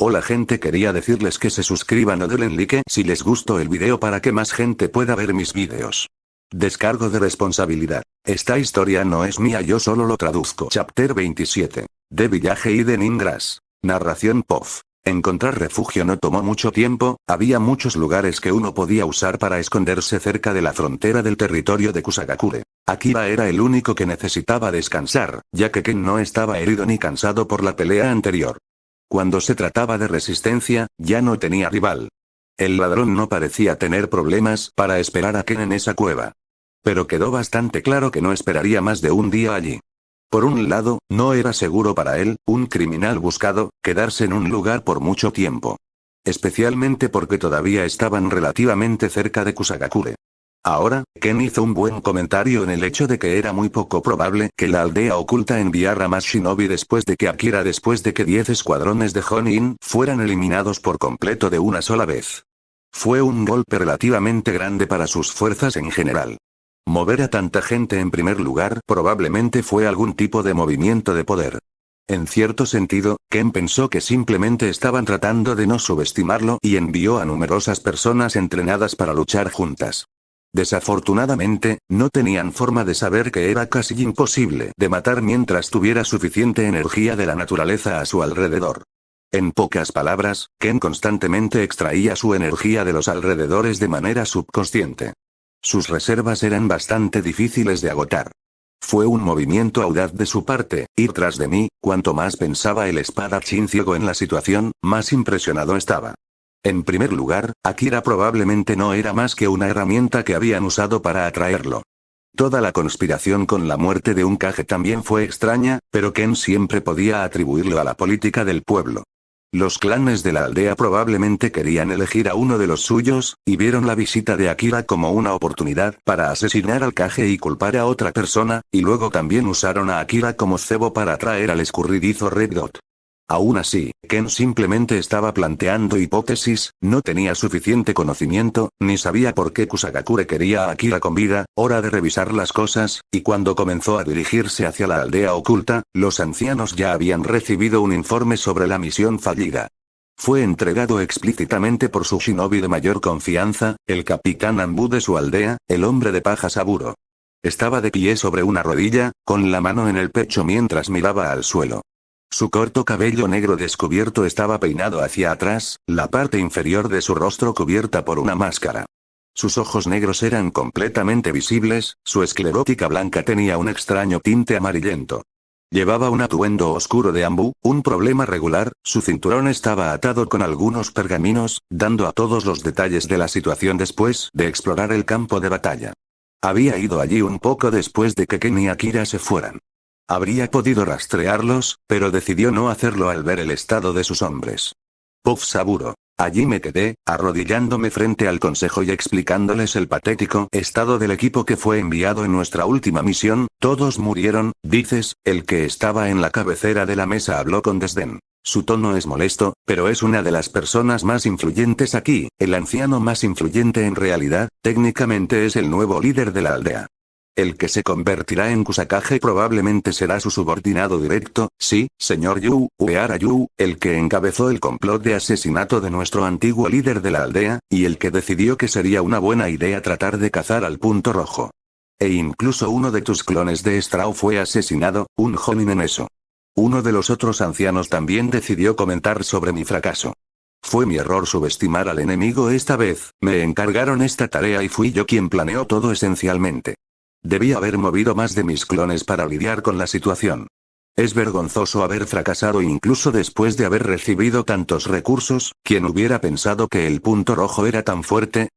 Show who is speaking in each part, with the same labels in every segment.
Speaker 1: Hola gente, quería decirles que se suscriban o denle like si les gustó el video para que más gente pueda ver mis videos. Descargo de responsabilidad. Esta historia no es mía, yo solo lo traduzco. Chapter 27. De Village Eden Ingress. Narración POF. Encontrar refugio no tomó mucho tiempo, había muchos lugares que uno podía usar para esconderse cerca de la frontera del territorio de Kusagakure. Akira era el único que necesitaba descansar, ya que Ken no estaba herido ni cansado por la pelea anterior. Cuando se trataba de resistencia, ya no tenía rival. El ladrón no parecía tener problemas para esperar a Ken en esa cueva. Pero quedó bastante claro que no esperaría más de un día allí. Por un lado, no era seguro para él, un criminal buscado, quedarse en un lugar por mucho tiempo. Especialmente porque todavía estaban relativamente cerca de Kusagakure. Ahora, Ken hizo un buen comentario en el hecho de que era muy poco probable que la aldea oculta enviara más shinobi después de que 10 escuadrones de Jonin fueran eliminados por completo de una sola vez. Fue un golpe relativamente grande para sus fuerzas en general. Mover a tanta gente en primer lugar probablemente fue algún tipo de movimiento de poder. En cierto sentido, Ken pensó que simplemente estaban tratando de no subestimarlo y envió a numerosas personas entrenadas para luchar juntas. Desafortunadamente, no tenían forma de saber que era casi imposible de matar mientras tuviera suficiente energía de la naturaleza a su alrededor. En pocas palabras, Ken constantemente extraía su energía de los alrededores de manera subconsciente. Sus reservas eran bastante difíciles de agotar. Fue un movimiento audaz de su parte, ir tras de mí. Cuanto más pensaba el espadachín ciego en la situación, más impresionado estaba. En primer lugar, Akira probablemente no era más que una herramienta que habían usado para atraerlo. Toda la conspiración con la muerte de un Kage también fue extraña, pero Ken siempre podía atribuirlo a la política del pueblo. Los clanes de la aldea probablemente querían elegir a uno de los suyos, y vieron la visita de Akira como una oportunidad para asesinar al Kage y culpar a otra persona, y luego también usaron a Akira como cebo para atraer al escurridizo Red Dot. Aún así, Ken simplemente estaba planteando hipótesis, no tenía suficiente conocimiento, ni sabía por qué Kusagakure quería a Akira con vida. Hora de revisar las cosas, y cuando comenzó a dirigirse hacia la aldea oculta, los ancianos ya habían recibido un informe sobre la misión fallida. Fue entregado explícitamente por su shinobi de mayor confianza, el capitán Ambu de su aldea, el hombre de paja Saburo. Estaba de pie sobre una rodilla, con la mano en el pecho mientras miraba al suelo. Su corto cabello negro descubierto estaba peinado hacia atrás, la parte inferior de su rostro cubierta por una máscara. Sus ojos negros eran completamente visibles, su esclerótica blanca tenía un extraño tinte amarillento. Llevaba un atuendo oscuro de Ambu, un problema regular, su cinturón estaba atado con algunos pergaminos, dando a todos los detalles de la situación después de explorar el campo de batalla. Había ido allí un poco después de que Ken y Akira se fueran. Habría podido rastrearlos, pero decidió no hacerlo al ver el estado de sus hombres. Puff Saburo. Allí me quedé, arrodillándome frente al consejo y explicándoles el patético estado del equipo que fue enviado en nuestra última misión. Todos murieron, dices. El que estaba en la cabecera de la mesa habló con desdén. Su tono es molesto, pero es una de las personas más influyentes aquí, el anciano más influyente en realidad, técnicamente es el nuevo líder de la aldea. El que se convertirá en Kusakage probablemente será su subordinado directo. Sí, señor Yu, Uehara Yu, el que encabezó el complot de asesinato de nuestro antiguo líder de la aldea, y el que decidió que sería una buena idea tratar de cazar al punto rojo. E incluso uno de tus clones de Straw fue asesinado, un Jonin en eso. Uno de los otros ancianos también decidió comentar sobre mi fracaso. Fue mi error subestimar al enemigo esta vez, me encargaron esta tarea y fui yo quien planeó todo esencialmente. Debí haber movido más de mis clones para lidiar con la situación. Es vergonzoso haber fracasado incluso después de haber recibido tantos recursos. ¿Quién hubiera pensado que el punto rojo era tan fuerte?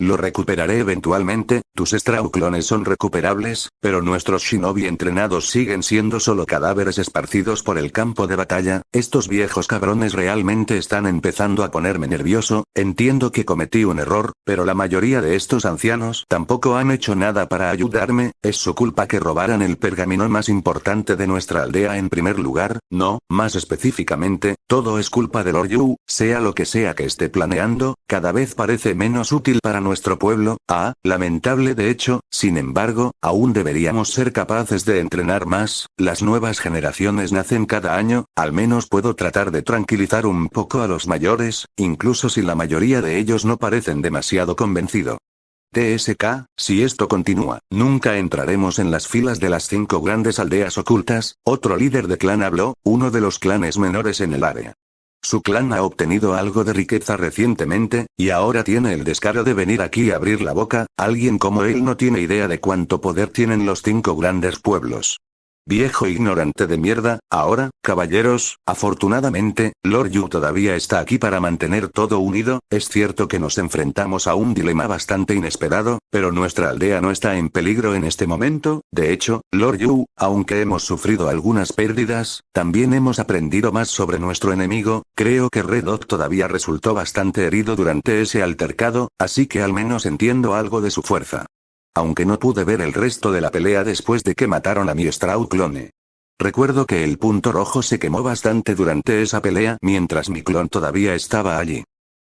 Speaker 1: Lo recuperaré eventualmente, tus Straw clones son recuperables, pero nuestros shinobi entrenados siguen siendo solo cadáveres esparcidos por el campo de batalla. Estos viejos cabrones realmente están empezando a ponerme nervioso. Entiendo que cometí un error, pero la mayoría de estos ancianos tampoco han hecho nada para ayudarme. Es su culpa que robaran el pergamino más importante de nuestra aldea en primer lugar. No, más específicamente, todo es culpa de Lord Yu, sea lo que sea que esté planeando, cada vez parece menos útil para nuestro pueblo, lamentable de hecho, sin embargo, aún deberíamos ser capaces de entrenar más, las nuevas generaciones nacen cada año, al menos puedo tratar de tranquilizar un poco a los mayores, incluso si la mayoría de ellos no parecen demasiado convencidos. TSK, si esto continúa, nunca entraremos en las filas de las 5 grandes aldeas ocultas, otro líder de clan habló, uno de los clanes menores en el área. Su clan ha obtenido algo de riqueza recientemente, y ahora tiene el descaro de venir aquí a abrir la boca, alguien como él no tiene idea de cuánto poder tienen los 5 grandes pueblos. Viejo ignorante de mierda, ahora, caballeros, afortunadamente, Lord Yu todavía está aquí para mantener todo unido, es cierto que nos enfrentamos a un dilema bastante inesperado, pero nuestra aldea no está en peligro en este momento, de hecho, Lord Yu, aunque hemos sufrido algunas pérdidas, también hemos aprendido más sobre nuestro enemigo, creo que Red Dot todavía resultó bastante herido durante ese altercado, así que al menos entiendo algo de su fuerza. Aunque no pude ver el resto de la pelea después de que mataron a mi Straw clone. Recuerdo que el punto rojo se quemó bastante durante esa pelea mientras mi clon todavía estaba allí.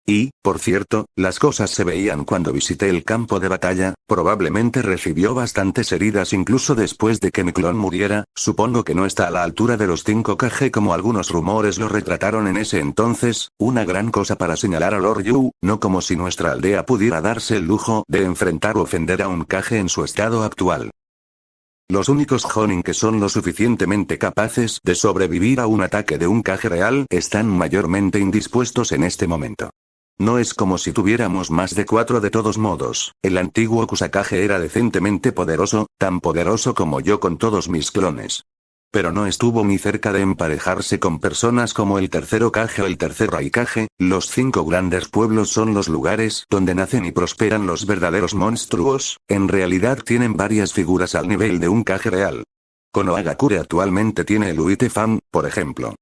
Speaker 1: Y, por cierto, las cosas se veían cuando visité el campo de batalla, probablemente recibió bastantes heridas incluso después de que mi clon muriera, supongo que no está a la altura de los 5 kg como algunos rumores lo retrataron en ese entonces, una gran cosa para señalar a Lord Yu, no como si nuestra aldea pudiera darse el lujo de enfrentar o ofender a un kg en su estado actual. Los únicos Jonin que son lo suficientemente capaces de sobrevivir a un ataque de un kg real están mayormente indispuestos en este momento. No es como si tuviéramos más de 4 de todos modos, el antiguo Kusakage era decentemente poderoso, tan poderoso como yo con todos mis clones. Pero no estuvo ni cerca de emparejarse con personas como el tercero Kage o el tercer Raikage, los 5 grandes pueblos son los lugares donde nacen y prosperan los verdaderos monstruos, en realidad tienen varias figuras al nivel de un Kage real. Konohagakure actualmente tiene el Uite-fan, por ejemplo.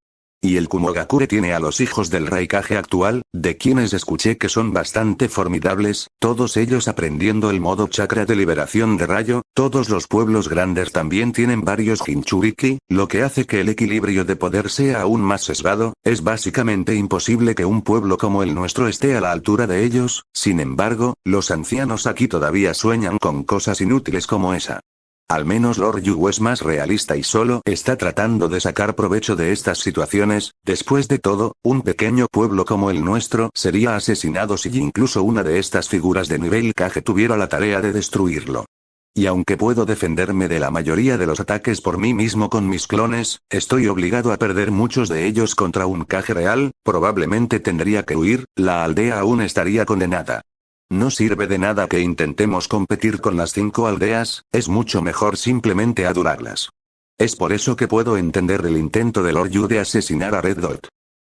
Speaker 1: Y el Kumogakure tiene a los hijos del Raikage actual, de quienes escuché que son bastante formidables, todos ellos aprendiendo el modo chakra de liberación de rayo, todos los pueblos grandes también tienen varios Jinchuriki, lo que hace que el equilibrio de poder sea aún más sesgado, es básicamente imposible que un pueblo como el nuestro esté a la altura de ellos, sin embargo, los ancianos aquí todavía sueñan con cosas inútiles como esa. Al menos Lord Yu es más realista y solo está tratando de sacar provecho de estas situaciones, después de todo, un pequeño pueblo como el nuestro sería asesinado si incluso una de estas figuras de nivel Kage tuviera la tarea de destruirlo. Y aunque puedo defenderme de la mayoría de los ataques por mí mismo con mis clones, estoy obligado a perder muchos de ellos contra un Kage real, probablemente tendría que huir, la aldea aún estaría condenada. No sirve de nada que intentemos competir con las 5 aldeas, es mucho mejor simplemente adorarlas. Es por eso que puedo entender el intento de Lord Yu de asesinar a Red Dot.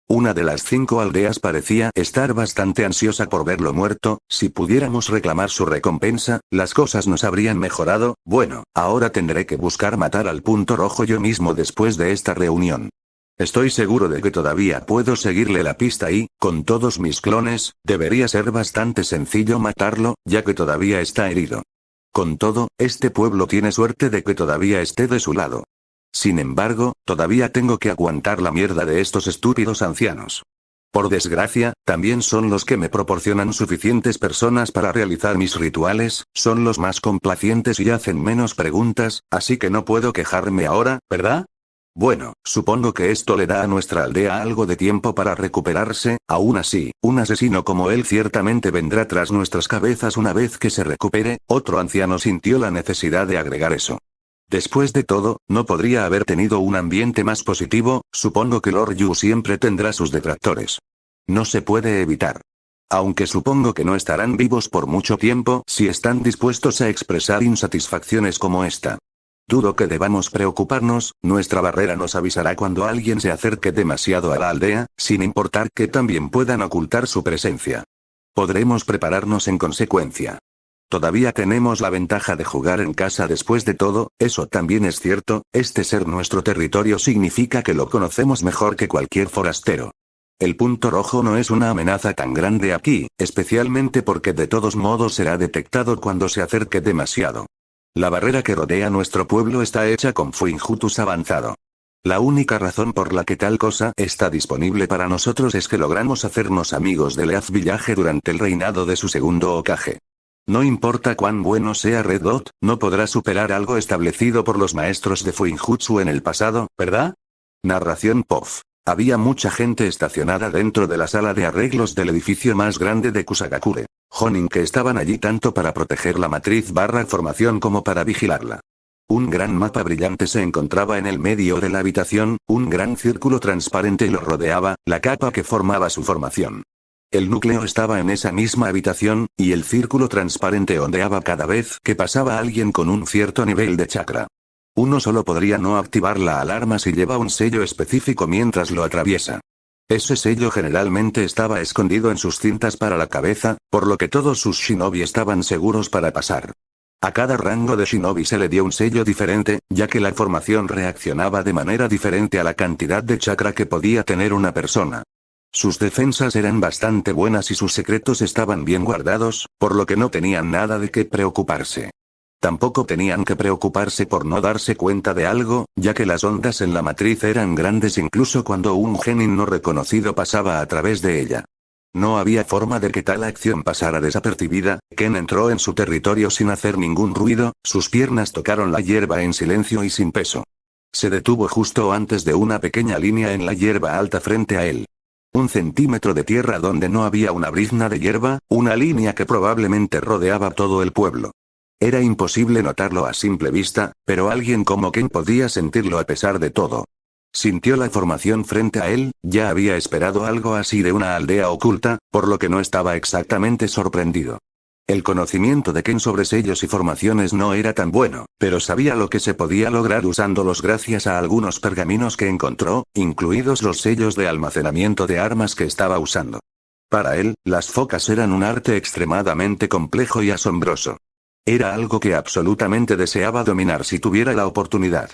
Speaker 1: Una de las 5 aldeas parecía estar bastante ansiosa por verlo muerto, si pudiéramos reclamar su recompensa, las cosas nos habrían mejorado, bueno, ahora tendré que buscar matar al punto rojo yo mismo después de esta reunión. Estoy seguro de que todavía puedo seguirle la pista y, con todos mis clones, debería ser bastante sencillo matarlo, ya que todavía está herido. Con todo, este pueblo tiene suerte de que todavía esté de su lado. Sin embargo, todavía tengo que aguantar la mierda de estos estúpidos ancianos. Por desgracia, también son los que me proporcionan suficientes personas para realizar mis rituales, son los más complacientes y hacen menos preguntas, así que no puedo quejarme ahora, ¿verdad? Bueno, supongo que esto le da a nuestra aldea algo de tiempo para recuperarse, aún así, un asesino como él ciertamente vendrá tras nuestras cabezas una vez que se recupere, otro anciano sintió la necesidad de agregar eso. Después de todo, no podría haber tenido un ambiente más positivo, supongo que Lord Yu siempre tendrá sus detractores. No se puede evitar. Aunque supongo que no estarán vivos por mucho tiempo si están dispuestos a expresar insatisfacciones como esta. Dudo que debamos preocuparnos, nuestra barrera nos avisará cuando alguien se acerque demasiado a la aldea, sin importar que también puedan ocultar su presencia. Podremos prepararnos en consecuencia. Todavía tenemos la ventaja de jugar en casa después de todo, eso también es cierto, este ser nuestro territorio significa que lo conocemos mejor que cualquier forastero. El punto rojo no es una amenaza tan grande aquí, especialmente porque de todos modos será detectado cuando se acerque demasiado. La barrera que rodea nuestro pueblo está hecha con Fuinjutus avanzado. La única razón por la que tal cosa está disponible para nosotros es que logramos hacernos amigos de Leaf Village durante el reinado de su segundo Hokage. No importa cuán bueno sea Red Dot, no podrá superar algo establecido por los maestros de Fuinjutsu en el pasado, ¿verdad? Narración POV. Había mucha gente estacionada dentro de la sala de arreglos del edificio más grande de Kusagakure. Jonin que estaban allí tanto para proteger la matriz / formación como para vigilarla. Un gran mapa brillante se encontraba en el medio de la habitación, un gran círculo transparente lo rodeaba, la capa que formaba su formación. El núcleo estaba en esa misma habitación, y el círculo transparente ondeaba cada vez que pasaba alguien con un cierto nivel de chakra. Uno solo podría no activar la alarma si lleva un sello específico mientras lo atraviesa. Ese sello generalmente estaba escondido en sus cintas para la cabeza, por lo que todos sus shinobi estaban seguros para pasar. A cada rango de shinobi se le dio un sello diferente, ya que la formación reaccionaba de manera diferente a la cantidad de chakra que podía tener una persona. Sus defensas eran bastante buenas y sus secretos estaban bien guardados, por lo que no tenían nada de qué preocuparse. Tampoco tenían que preocuparse por no darse cuenta de algo, ya que las ondas en la matriz eran grandes incluso cuando un genin no reconocido pasaba a través de ella. No había forma de que tal acción pasara desapercibida. Ken entró en su territorio sin hacer ningún ruido, sus piernas tocaron la hierba en silencio y sin peso. Se detuvo justo antes de una pequeña línea en la hierba alta frente a él. 1 centímetro de tierra donde no había una brizna de hierba, una línea que probablemente rodeaba todo el pueblo. Era imposible notarlo a simple vista, pero alguien como Ken podía sentirlo a pesar de todo. Sintió la formación frente a él, ya había esperado algo así de una aldea oculta, por lo que no estaba exactamente sorprendido. El conocimiento de Ken sobre sellos y formaciones no era tan bueno, pero sabía lo que se podía lograr usándolos gracias a algunos pergaminos que encontró, incluidos los sellos de almacenamiento de armas que estaba usando. Para él, las focas eran un arte extremadamente complejo y asombroso. Era algo que absolutamente deseaba dominar si tuviera la oportunidad.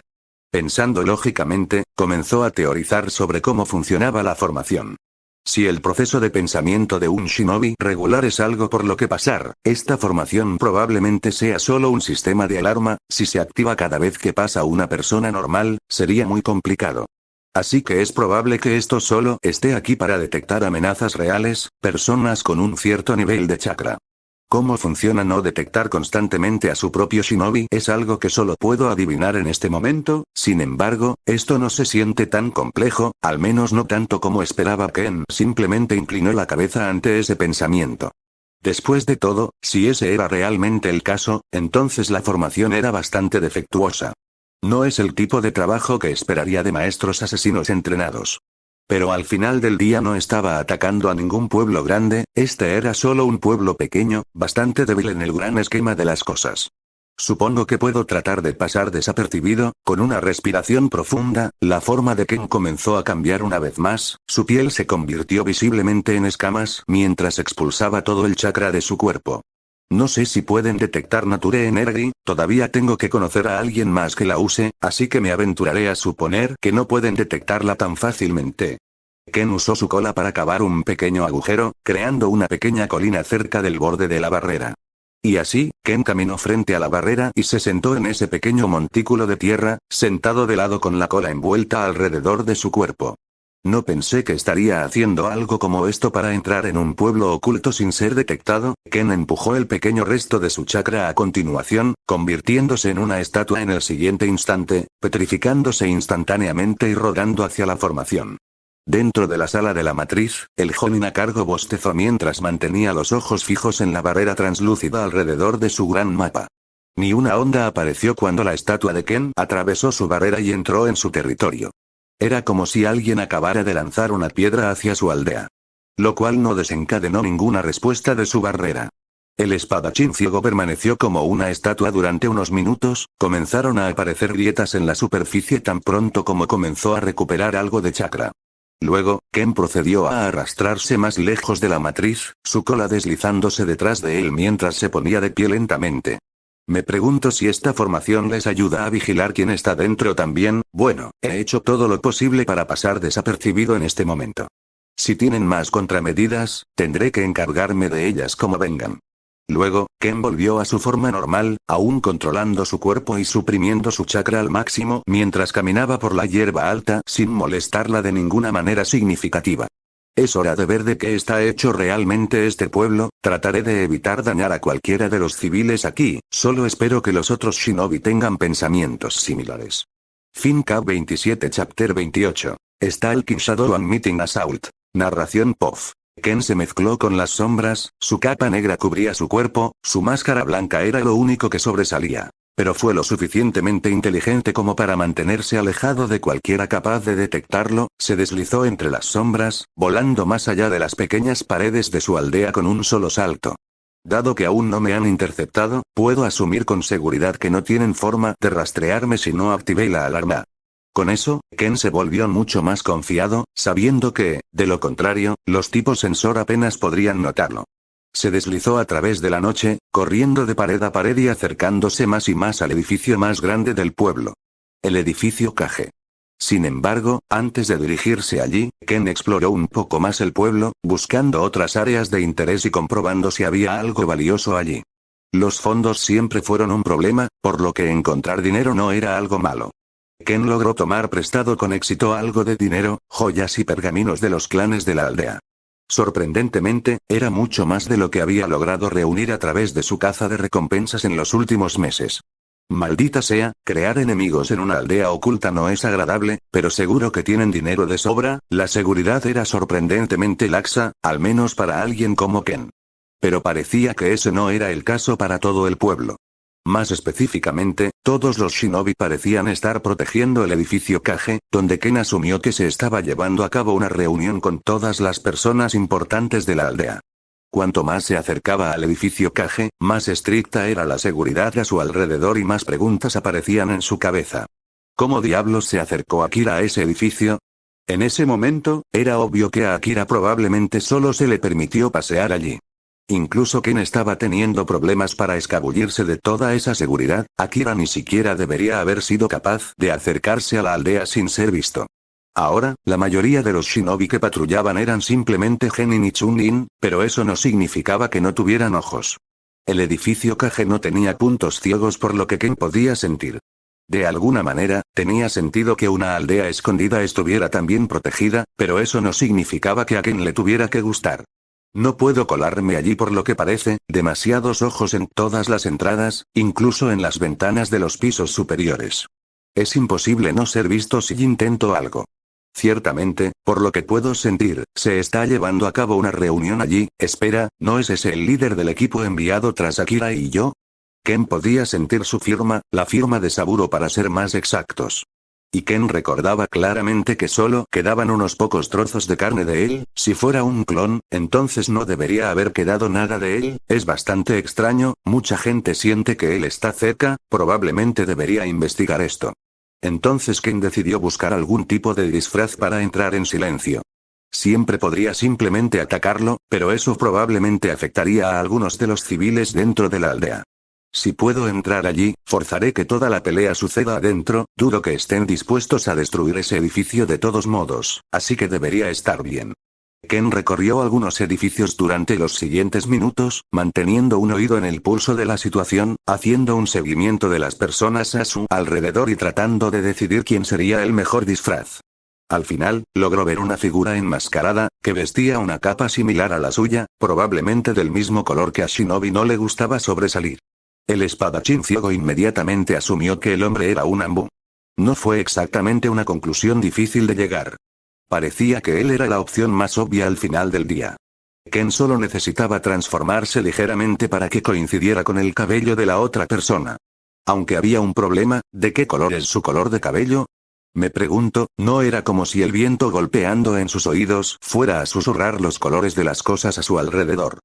Speaker 1: Pensando lógicamente, comenzó a teorizar sobre cómo funcionaba la formación. Si el proceso de pensamiento de un shinobi regular es algo por lo que pasar, esta formación probablemente sea solo un sistema de alarma. Si se activa cada vez que pasa una persona normal, sería muy complicado. Así que es probable que esto solo esté aquí para detectar amenazas reales, personas con un cierto nivel de chakra. Cómo funciona no detectar constantemente a su propio shinobi es algo que solo puedo adivinar en este momento. Sin embargo, esto no se siente tan complejo, al menos no tanto como esperaba Ken. Simplemente inclinó la cabeza ante ese pensamiento. Después de todo, si ese era realmente el caso, entonces la formación era bastante defectuosa. No es el tipo de trabajo que esperaría de maestros asesinos entrenados. Pero al final del día no estaba atacando a ningún pueblo grande, este era solo un pueblo pequeño, bastante débil en el gran esquema de las cosas. Supongo que puedo tratar de pasar desapercibido. Con una respiración profunda, la forma de Ken comenzó a cambiar una vez más, su piel se convirtió visiblemente en escamas mientras expulsaba todo el chakra de su cuerpo. No sé si pueden detectar Nature Energy, todavía tengo que conocer a alguien más que la use, así que me aventuraré a suponer que no pueden detectarla tan fácilmente. Ken usó su cola para cavar un pequeño agujero, creando una pequeña colina cerca del borde de la barrera. Y así, Ken caminó frente a la barrera y se sentó en ese pequeño montículo de tierra, sentado de lado con la cola envuelta alrededor de su cuerpo. No pensé que estaría haciendo algo como esto para entrar en un pueblo oculto sin ser detectado. Ken empujó el pequeño resto de su chakra a continuación, convirtiéndose en una estatua en el siguiente instante, petrificándose instantáneamente y rodando hacia la formación. Dentro de la sala de la matriz, el jonin a cargo bostezó mientras mantenía los ojos fijos en la barrera translúcida alrededor de su gran mapa. Ni una onda apareció cuando la estatua de Ken atravesó su barrera y entró en su territorio. Era como si alguien acabara de lanzar una piedra hacia su aldea. Lo cual no desencadenó ninguna respuesta de su barrera. El espadachín ciego permaneció como una estatua durante unos minutos, comenzaron a aparecer grietas en la superficie tan pronto como comenzó a recuperar algo de chakra. Luego, Ken procedió a arrastrarse más lejos de la matriz, su cola deslizándose detrás de él mientras se ponía de pie lentamente. Me pregunto si esta formación les ayuda a vigilar quién está dentro también. Bueno, he hecho todo lo posible para pasar desapercibido en este momento. Si tienen más contramedidas, tendré que encargarme de ellas como vengan. Luego, Ken volvió a su forma normal, aún controlando su cuerpo y suprimiendo su chakra al máximo mientras caminaba por la hierba alta sin molestarla de ninguna manera significativa. Es hora de ver de qué está hecho realmente este pueblo. Trataré de evitar dañar a cualquiera de los civiles aquí, solo espero que los otros shinobi tengan pensamientos similares. Fin Cap 27 Chapter 28. Stalking Shadow and Meeting Assault. Narración POF. Ken se mezcló con las sombras, su capa negra cubría su cuerpo, su máscara blanca era lo único que sobresalía. Pero fue lo suficientemente inteligente como para mantenerse alejado de cualquiera capaz de detectarlo, se deslizó entre las sombras, volando más allá de las pequeñas paredes de su aldea con un solo salto. Dado que aún no me han interceptado, puedo asumir con seguridad que no tienen forma de rastrearme si no activé la alarma. Con eso, Ken se volvió mucho más confiado, sabiendo que, de lo contrario, los tipos sensor apenas podrían notarlo. Se deslizó a través de la noche, corriendo de pared a pared y acercándose más y más al edificio más grande del pueblo. El edificio Kage. Sin embargo, antes de dirigirse allí, Ken exploró un poco más el pueblo, buscando otras áreas de interés y comprobando si había algo valioso allí. Los fondos siempre fueron un problema, por lo que encontrar dinero no era algo malo. Ken logró tomar prestado con éxito algo de dinero, joyas y pergaminos de los clanes de la aldea. Sorprendentemente, era mucho más de lo que había logrado reunir a través de su caza de recompensas en los últimos meses. Maldita sea, crear enemigos en una aldea oculta no es agradable, pero seguro que tienen dinero de sobra. La seguridad era sorprendentemente laxa, al menos para alguien como Ken. Pero parecía que ese no era el caso para todo el pueblo. Más específicamente, todos los shinobi parecían estar protegiendo el edificio Kage, donde Ken asumió que se estaba llevando a cabo una reunión con todas las personas importantes de la aldea. Cuanto más se acercaba al edificio Kage, más estricta era la seguridad a su alrededor y más preguntas aparecían en su cabeza. ¿Cómo diablos se acercó Akira a ese edificio? En ese momento, era obvio que a Akira probablemente solo se le permitió pasear allí. Incluso Ken estaba teniendo problemas para escabullirse de toda esa seguridad. Akira ni siquiera debería haber sido capaz de acercarse a la aldea sin ser visto. Ahora, la mayoría de los shinobi que patrullaban eran simplemente Genin y Chunin, pero eso no significaba que no tuvieran ojos. El edificio Kage no tenía puntos ciegos por lo que Ken podía sentir. De alguna manera, tenía sentido que una aldea escondida estuviera también protegida, pero eso no significaba que a Ken le tuviera que gustar. No puedo colarme allí por lo que parece, demasiados ojos en todas las entradas, incluso en las ventanas de los pisos superiores. Es imposible no ser visto si intento algo. Ciertamente, por lo que puedo sentir, se está llevando a cabo una reunión allí. Espera, ¿no es ese el líder del equipo enviado tras Akira y yo? Ken podía sentir su firma, la firma de Saburo para ser más exactos. Y Ken recordaba claramente que solo quedaban unos pocos trozos de carne de él. Si fuera un clon, entonces no debería haber quedado nada de él. Es bastante extraño, mucha gente siente que él está cerca, probablemente debería investigar esto. Entonces Ken decidió buscar algún tipo de disfraz para entrar en silencio. Siempre podría simplemente atacarlo, pero eso probablemente afectaría a algunos de los civiles dentro de la aldea. Si puedo entrar allí, forzaré que toda la pelea suceda adentro. Dudo que estén dispuestos a destruir ese edificio de todos modos, así que debería estar bien. Ken recorrió algunos edificios durante los siguientes minutos, manteniendo un oído en el pulso de la situación, haciendo un seguimiento de las personas a su alrededor y tratando de decidir quién sería el mejor disfraz. Al final, logró ver una figura enmascarada, que vestía una capa similar a la suya, probablemente del mismo color que a Shinobi no le gustaba sobresalir. El espadachín ciego inmediatamente asumió que el hombre era un Anbu. No fue exactamente una conclusión difícil de llegar. Parecía que él era la opción más obvia al final del día. Ken solo necesitaba transformarse ligeramente para que coincidiera con el cabello de la otra persona. Aunque había un problema, ¿de qué color es su color de cabello? Me pregunto, no era como si el viento golpeando en sus oídos fuera a susurrar los colores de las cosas a su alrededor.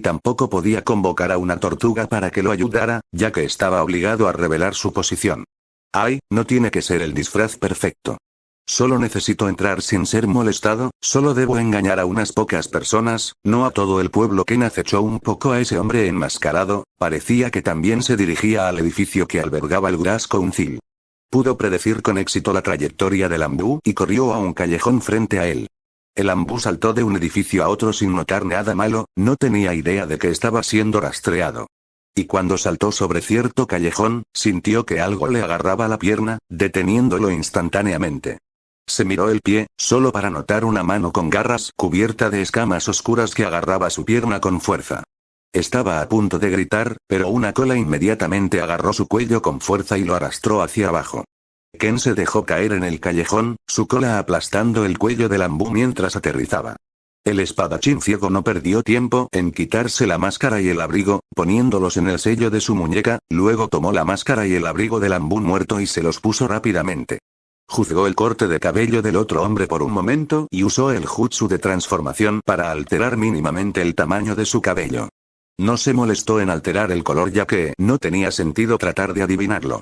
Speaker 1: Tampoco podía convocar a una tortuga para que lo ayudara, ya que estaba obligado a revelar su posición. Ay, no tiene que ser el disfraz perfecto. Solo necesito entrar sin ser molestado, solo debo engañar a unas pocas personas, no a todo el pueblo. Ken acechó un poco a ese hombre enmascarado, parecía que también se dirigía al edificio que albergaba el Grass Council. Pudo predecir con éxito la trayectoria del Anbu y corrió a un callejón frente a él. El Anbu saltó de un edificio a otro sin notar nada malo, no tenía idea de que estaba siendo rastreado. Y cuando saltó sobre cierto callejón, sintió que algo le agarraba la pierna, deteniéndolo instantáneamente. Se miró el pie, solo para notar una mano con garras cubierta de escamas oscuras que agarraba su pierna con fuerza. Estaba a punto de gritar, pero una cola inmediatamente agarró su cuello con fuerza y lo arrastró hacia abajo. Ken se dejó caer en el callejón, su cola aplastando el cuello del Anbu mientras aterrizaba. El espadachín ciego no perdió tiempo en quitarse la máscara y el abrigo, poniéndolos en el sello de su muñeca, luego tomó la máscara y el abrigo del Anbu muerto y se los puso rápidamente. Juzgó el corte de cabello del otro hombre por un momento y usó el jutsu de transformación para alterar mínimamente el tamaño de su cabello. No se molestó en alterar el color ya que no tenía sentido tratar de adivinarlo.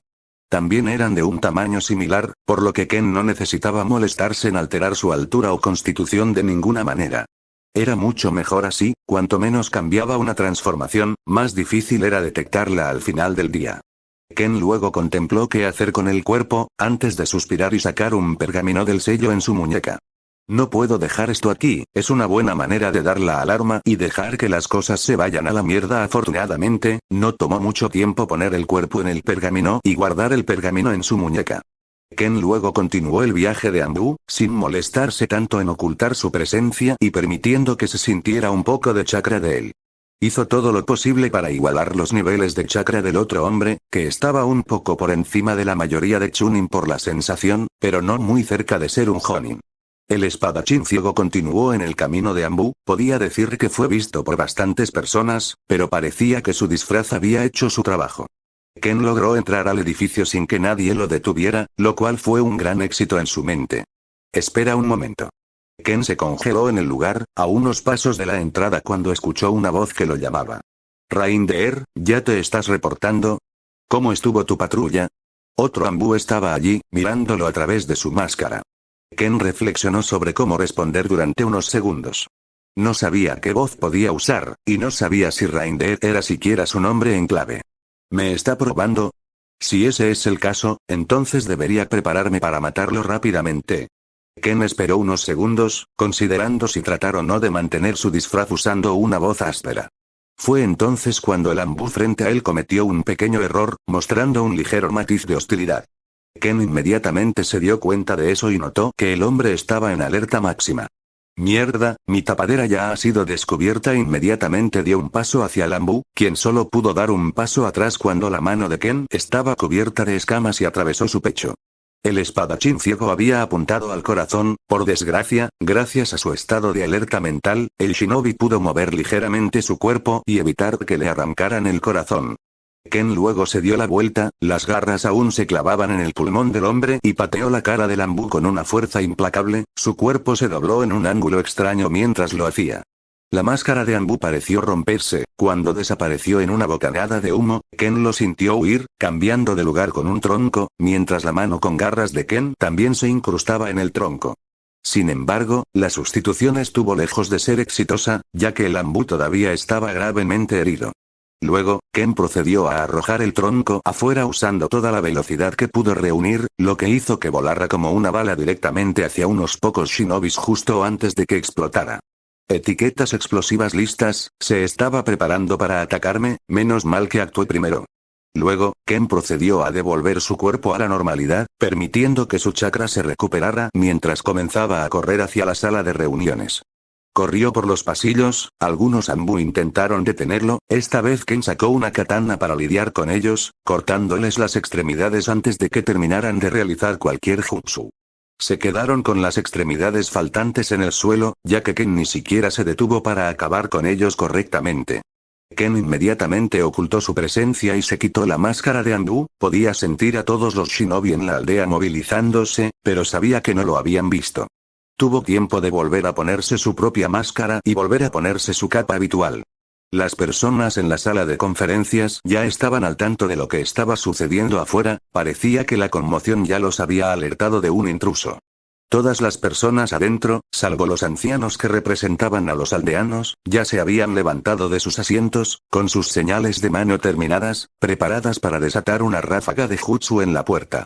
Speaker 1: También eran de un tamaño similar, por lo que Ken no necesitaba molestarse en alterar su altura o constitución de ninguna manera. Era mucho mejor así, cuanto menos cambiaba una transformación, más difícil era detectarla al final del día. Ken luego contempló qué hacer con el cuerpo, antes de suspirar y sacar un pergamino del sello en su muñeca. No puedo dejar esto aquí, es una buena manera de dar la alarma y dejar que las cosas se vayan a la mierda. Afortunadamente, no tomó mucho tiempo poner el cuerpo en el pergamino y guardar el pergamino en su muñeca. Ken luego continuó el viaje de Anbu, sin molestarse tanto en ocultar su presencia y permitiendo que se sintiera un poco de chakra de él. Hizo todo lo posible para igualar los niveles de chakra del otro hombre, que estaba un poco por encima de la mayoría de Chunin por la sensación, pero no muy cerca de ser un Jonin. El espadachín ciego continuó en el camino de Anbu, podía decir que fue visto por bastantes personas, pero parecía que su disfraz había hecho su trabajo. Ken logró entrar al edificio sin que nadie lo detuviera, lo cual fue un gran éxito en su mente. Espera un momento. Ken se congeló en el lugar, a unos pasos de la entrada cuando escuchó una voz que lo llamaba. Reindeer, ¿ya te estás reportando? ¿Cómo estuvo tu patrulla? Otro Anbu estaba allí, mirándolo a través de su máscara. Ken reflexionó sobre cómo responder durante unos segundos. No sabía qué voz podía usar, y no sabía si Reindeer era siquiera su nombre en clave. ¿Me está probando? Si ese es el caso, entonces debería prepararme para matarlo rápidamente. Ken esperó unos segundos, considerando si tratar o no de mantener su disfraz usando una voz áspera. Fue entonces cuando el Anbu frente a él cometió un pequeño error, mostrando un ligero matiz de hostilidad. Ken inmediatamente se dio cuenta de eso y notó que el hombre estaba en alerta máxima. Mierda, mi tapadera ya ha sido descubierta. Inmediatamente dio un paso hacia el Anbu, quien solo pudo dar un paso atrás cuando la mano de Ken estaba cubierta de escamas y atravesó su pecho. El espadachín ciego había apuntado al corazón, por desgracia, gracias a su estado de alerta mental, el shinobi pudo mover ligeramente su cuerpo y evitar que le arrancaran el corazón. Ken luego se dio la vuelta, las garras aún se clavaban en el pulmón del hombre y pateó la cara del Anbu con una fuerza implacable, su cuerpo se dobló en un ángulo extraño mientras lo hacía. La máscara de Anbu pareció romperse, cuando desapareció en una bocanada de humo, Ken lo sintió huir, cambiando de lugar con un tronco, mientras la mano con garras de Ken también se incrustaba en el tronco. Sin embargo, la sustitución estuvo lejos de ser exitosa, ya que el Anbu todavía estaba gravemente herido. Luego, Ken procedió a arrojar el tronco afuera usando toda la velocidad que pudo reunir, lo que hizo que volara como una bala directamente hacia unos pocos shinobis justo antes de que explotara. Etiquetas explosivas listas, se estaba preparando para atacarme, menos mal que actué primero. Luego, Ken procedió a devolver su cuerpo a la normalidad, permitiendo que su chakra se recuperara mientras comenzaba a correr hacia la sala de reuniones. Corrió por los pasillos, algunos Anbu intentaron detenerlo, esta vez Ken sacó una katana para lidiar con ellos, cortándoles las extremidades antes de que terminaran de realizar cualquier jutsu. Se quedaron con las extremidades faltantes en el suelo, ya que Ken ni siquiera se detuvo para acabar con ellos correctamente. Ken inmediatamente ocultó su presencia y se quitó la máscara de Anbu, podía sentir a todos los shinobi en la aldea movilizándose, pero sabía que no lo habían visto. Tuvo tiempo de volver a ponerse su propia máscara y volver a ponerse su capa habitual. Las personas en la sala de conferencias ya estaban al tanto de lo que estaba sucediendo afuera, parecía que la conmoción ya los había alertado de un intruso. Todas las personas adentro, salvo los ancianos que representaban a los aldeanos, ya se habían levantado de sus asientos, con sus señales de mano terminadas, preparadas para desatar una ráfaga de jutsu en la puerta.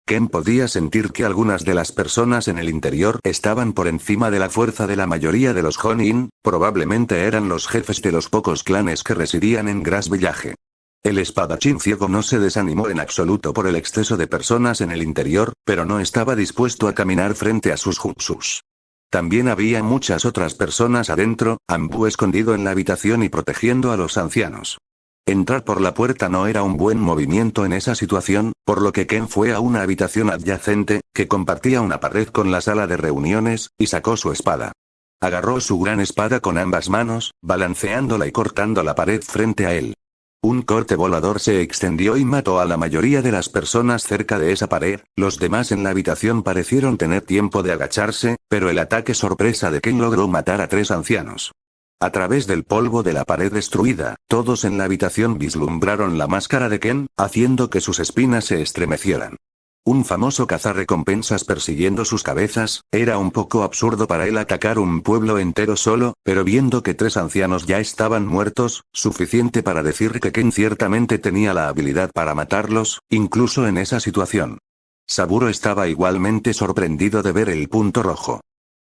Speaker 1: Ken podía sentir que algunas de las personas en el interior estaban por encima de la fuerza de la mayoría de los Jonin, probablemente eran los jefes de los pocos clanes que residían en Grass Village. El espadachín ciego no se desanimó en absoluto por el exceso de personas en el interior, pero no estaba dispuesto a caminar frente a sus jutsus. También había muchas otras personas adentro, Anbu escondido en la habitación y protegiendo a los ancianos. Entrar por la puerta no era un buen movimiento en esa situación, por lo que Ken fue a una habitación adyacente, que compartía una pared con la sala de reuniones, y sacó su espada. Agarró su gran espada con ambas manos, balanceándola y cortando la pared frente a él. Un corte volador se extendió y mató a la mayoría de las personas cerca de esa pared. Los demás en la habitación parecieron tener tiempo de agacharse, pero el ataque sorpresa de Ken logró matar a 3 ancianos. A través del polvo de la pared destruida, todos en la habitación vislumbraron la máscara de Ken, haciendo que sus espinas se estremecieran. Un famoso cazarrecompensas persiguiendo sus cabezas, era un poco absurdo para él atacar un pueblo entero solo, pero viendo que 3 ancianos ya estaban muertos, suficiente para decir que Ken ciertamente tenía la habilidad para matarlos, incluso en esa situación. Saburo estaba igualmente sorprendido de ver el punto rojo.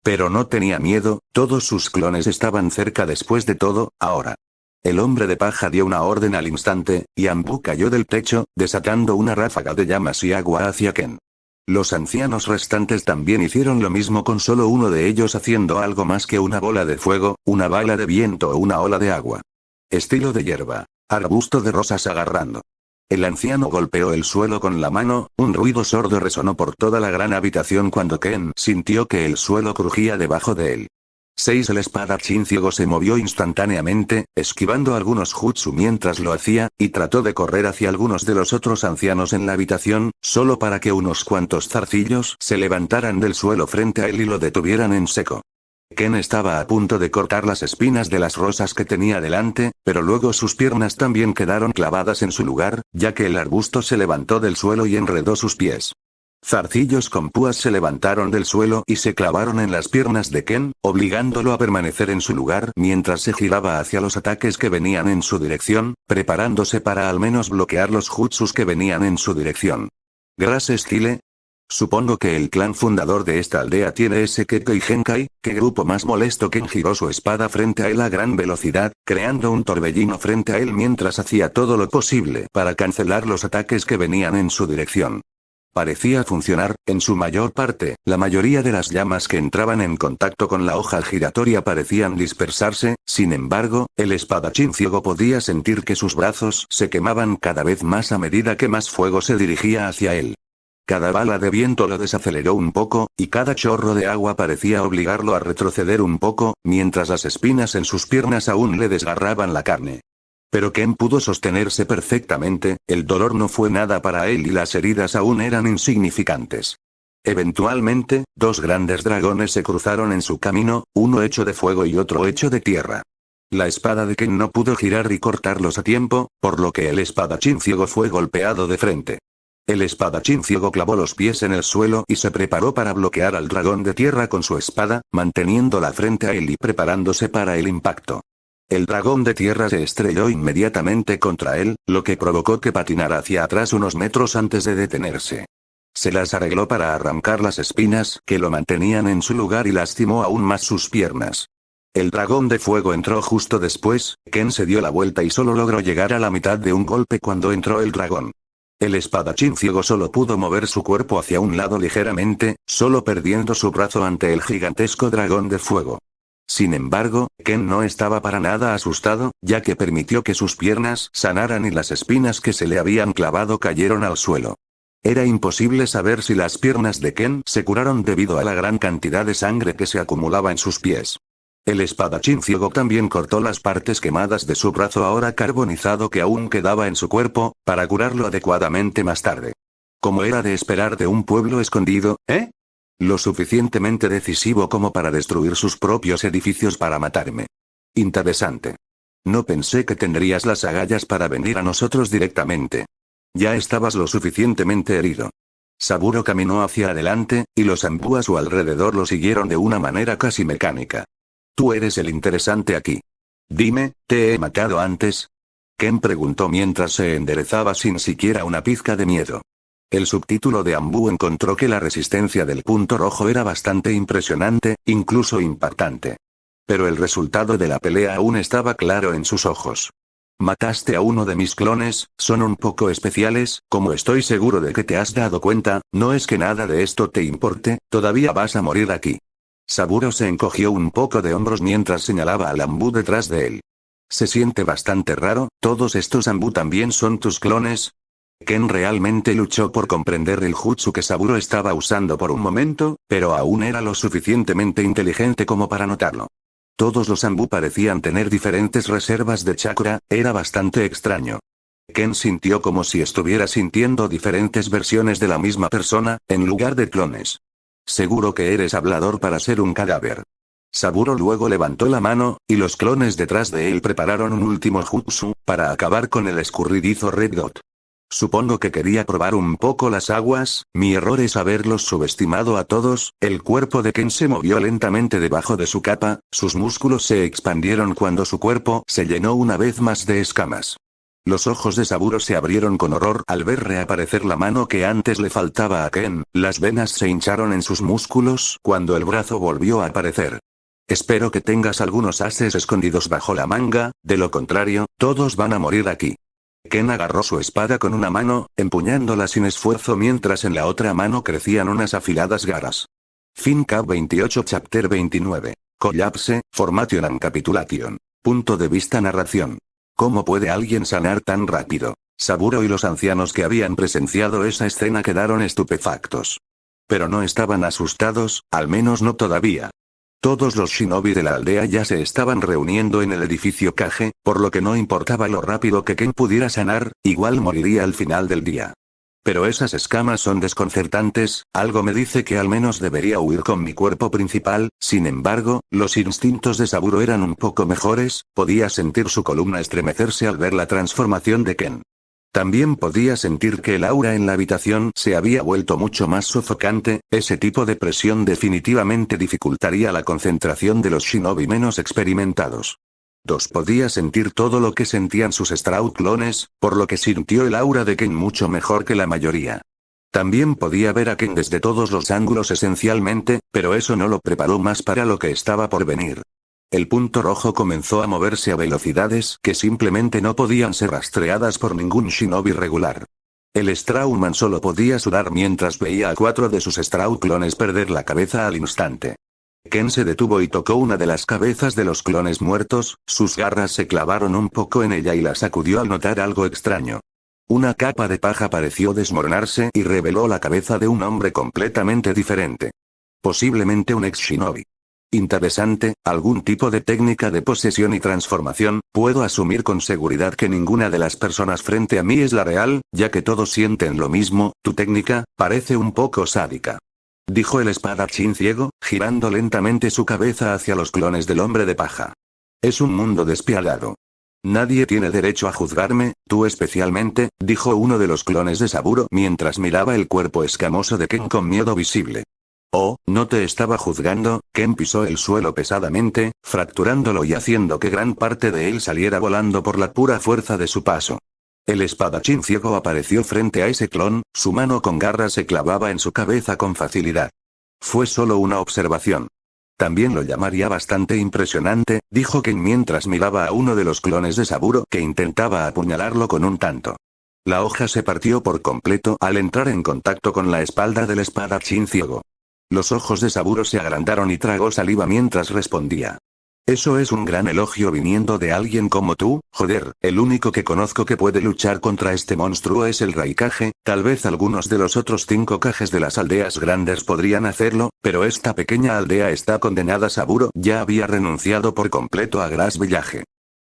Speaker 1: Pero no tenía miedo, todos sus clones estaban cerca después de todo, ahora. El hombre de paja dio una orden al instante, y Anbu cayó del techo, desatando una ráfaga de llamas y agua hacia Ken. Los ancianos restantes también hicieron lo mismo con solo uno de ellos haciendo algo más que una bola de fuego, una bala de viento o una ola de agua. Estilo de hierba. Arbusto de rosas agarrando. El anciano golpeó el suelo con la mano, un ruido sordo resonó por toda la gran habitación cuando Ken sintió que el suelo crujía debajo de él. 6. El espadachín ciego se movió instantáneamente, esquivando algunos jutsu mientras lo hacía, y trató de correr hacia algunos de los otros ancianos en la habitación, solo para que unos cuantos zarcillos se levantaran del suelo frente a él y lo detuvieran en seco. Ken estaba a punto de cortar las espinas de las rosas que tenía delante, pero luego sus piernas también quedaron clavadas en su lugar, ya que el arbusto se levantó del suelo y enredó sus pies. Zarcillos con púas se levantaron del suelo y se clavaron en las piernas de Ken, obligándolo a permanecer en su lugar mientras se giraba hacia los ataques que venían en su dirección, preparándose para al menos bloquear los jutsus que venían en su dirección. Grass Style. Supongo que el clan fundador de esta aldea tiene ese Kekkei Genkai. ¿Qué grupo más molesto? Ken giró su espada frente a él a gran velocidad, creando un torbellino frente a él mientras hacía todo lo posible para cancelar los ataques que venían en su dirección. Parecía funcionar, en su mayor parte, la mayoría de las llamas que entraban en contacto con la hoja giratoria parecían dispersarse, sin embargo, el espadachín ciego podía sentir que sus brazos se quemaban cada vez más a medida que más fuego se dirigía hacia él. Cada bala de viento lo desaceleró un poco, y cada chorro de agua parecía obligarlo a retroceder un poco, mientras las espinas en sus piernas aún le desgarraban la carne. Pero Ken pudo sostenerse perfectamente, el dolor no fue nada para él y las heridas aún eran insignificantes. Eventualmente, 2 grandes dragones se cruzaron en su camino, uno hecho de fuego y otro hecho de tierra. La espada de Ken no pudo girar y cortarlos a tiempo, por lo que el espadachín ciego fue golpeado de frente. El espadachín ciego clavó los pies en el suelo y se preparó para bloquear al dragón de tierra con su espada, manteniéndola frente a él y preparándose para el impacto. El dragón de tierra se estrelló inmediatamente contra él, lo que provocó que patinara hacia atrás unos metros antes de detenerse. Se las arregló para arrancar las espinas que lo mantenían en su lugar y lastimó aún más sus piernas. El dragón de fuego entró justo después. Ken se dio la vuelta y solo logró llegar a la mitad de un golpe cuando entró el dragón. El espadachín ciego solo pudo mover su cuerpo hacia un lado ligeramente, solo perdiendo su brazo ante el gigantesco dragón de fuego. Sin embargo, Ken no estaba para nada asustado, ya que permitió que sus piernas sanaran y las espinas que se le habían clavado cayeron al suelo. Era imposible saber si las piernas de Ken se curaron debido a la gran cantidad de sangre que se acumulaba en sus pies. El espadachín ciego también cortó las partes quemadas de su brazo ahora carbonizado que aún quedaba en su cuerpo, para curarlo adecuadamente más tarde. Como era de esperar de un pueblo escondido, ¿eh? Lo suficientemente decisivo como para destruir sus propios edificios para matarme. Interesante. No pensé que tendrías las agallas para venir a nosotros directamente. Ya estabas lo suficientemente herido. Saburo caminó hacia adelante, y los Anbu a su alrededor lo siguieron de una manera casi mecánica. Tú eres el interesante aquí. Dime, ¿te he matado antes? Ken preguntó mientras se enderezaba sin siquiera una pizca de miedo. El subtítulo de Anbu encontró que la resistencia del punto rojo era bastante impresionante, incluso impactante. Pero el resultado de la pelea aún estaba claro en sus ojos. Mataste a uno de mis clones, son un poco especiales, como estoy seguro de que te has dado cuenta, no es que nada de esto te importe, todavía vas a morir aquí. Saburo se encogió un poco de hombros mientras señalaba al Anbu detrás de él. Se siente bastante raro, ¿todos estos Anbu también son tus clones? Ken realmente luchó por comprender el jutsu que Saburo estaba usando por un momento, pero aún era lo suficientemente inteligente como para notarlo. Todos los Anbu parecían tener diferentes reservas de chakra, era bastante extraño. Ken sintió como si estuviera sintiendo diferentes versiones de la misma persona, en lugar de clones. Seguro que eres hablador para ser un cadáver. Saburo luego levantó la mano, y los clones detrás de él prepararon un último jutsu, para acabar con el escurridizo Red Dot. Supongo que quería probar un poco las aguas, mi error es haberlos subestimado a todos. El cuerpo de Ken se movió lentamente debajo de su capa, sus músculos se expandieron cuando su cuerpo se llenó una vez más de escamas. Los ojos de Saburo se abrieron con horror al ver reaparecer la mano que antes le faltaba a Ken, las venas se hincharon en sus músculos cuando el brazo volvió a aparecer. Espero que tengas algunos ases escondidos bajo la manga, de lo contrario, todos van a morir aquí. Ken agarró su espada con una mano, empuñándola sin esfuerzo mientras en la otra mano crecían unas afiladas garras. Fin Cap 28 Chapter 29. Collapse, Formation and Capitulation. Punto de vista narración. ¿Cómo puede alguien sanar tan rápido? Saburo y los ancianos que habían presenciado esa escena quedaron estupefactos. Pero no estaban asustados, al menos no todavía. Todos los shinobi de la aldea ya se estaban reuniendo en el edificio Kage, por lo que no importaba lo rápido que Ken pudiera sanar, igual moriría al final del día. Pero esas escamas son desconcertantes, algo me dice que al menos debería huir con mi cuerpo principal. Sin embargo, los instintos de Saburo eran un poco mejores, podía sentir su columna estremecerse al ver la transformación de Ken. También podía sentir que el aura en la habitación se había vuelto mucho más sofocante, ese tipo de presión definitivamente dificultaría la concentración de los shinobi menos experimentados. Podía sentir todo lo que sentían sus Straught clones, por lo que sintió el aura de Ken mucho mejor que la mayoría. También podía ver a Ken desde todos los ángulos esencialmente, pero eso no lo preparó más para lo que estaba por venir. El punto rojo comenzó a moverse a velocidades que simplemente no podían ser rastreadas por ningún shinobi regular. El Strawman solo podía sudar mientras veía a 4 de sus Straw clones perder la cabeza al instante. Ken se detuvo y tocó una de las cabezas de los clones muertos, sus garras se clavaron un poco en ella y la sacudió al notar algo extraño. Una capa de paja pareció desmoronarse y reveló la cabeza de un hombre completamente diferente. Posiblemente un ex-shinobi. Interesante, algún tipo de técnica de posesión y transformación. Puedo asumir con seguridad que ninguna de las personas frente a mí es la real, ya que todos sienten lo mismo. Tu técnica parece un poco sádica, dijo el espadachín ciego, girando lentamente su cabeza hacia los clones del hombre de paja. Es un mundo despiadado. Nadie tiene derecho a juzgarme, tú especialmente, dijo uno de los clones de Saburo mientras miraba el cuerpo escamoso de Ken con miedo visible. Oh, no te estaba juzgando. Ken pisó el suelo pesadamente, fracturándolo y haciendo que gran parte de él saliera volando por la pura fuerza de su paso. El espadachín ciego apareció frente a ese clon, su mano con garras se clavaba en su cabeza con facilidad. Fue solo una observación. También lo llamaría bastante impresionante, dijo Ken mientras miraba a uno de los clones de Saburo que intentaba apuñalarlo con un tanto. La hoja se partió por completo al entrar en contacto con la espalda del espadachín ciego. Los ojos de Saburo se agrandaron y tragó saliva mientras respondía. Eso es un gran elogio viniendo de alguien como tú. Joder, el único que conozco que puede luchar contra este monstruo es el Raikage, tal vez algunos de los otros 5 Kages de las aldeas grandes podrían hacerlo, pero esta pequeña aldea está condenada. Saburo ya había renunciado por completo a Grass Village.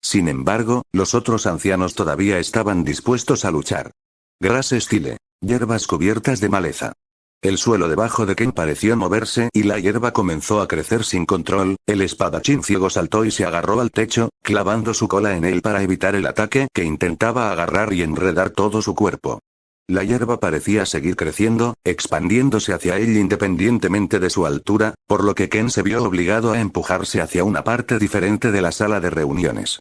Speaker 1: Sin embargo, los otros ancianos todavía estaban dispuestos a luchar. Grass Style. Hierbas cubiertas de maleza. El suelo debajo de Ken pareció moverse y la hierba comenzó a crecer sin control. El espadachín ciego saltó y se agarró al techo, clavando su cola en él para evitar el ataque que intentaba agarrar y enredar todo su cuerpo. La hierba parecía seguir creciendo, expandiéndose hacia él independientemente de su altura, por lo que Ken se vio obligado a empujarse hacia una parte diferente de la sala de reuniones.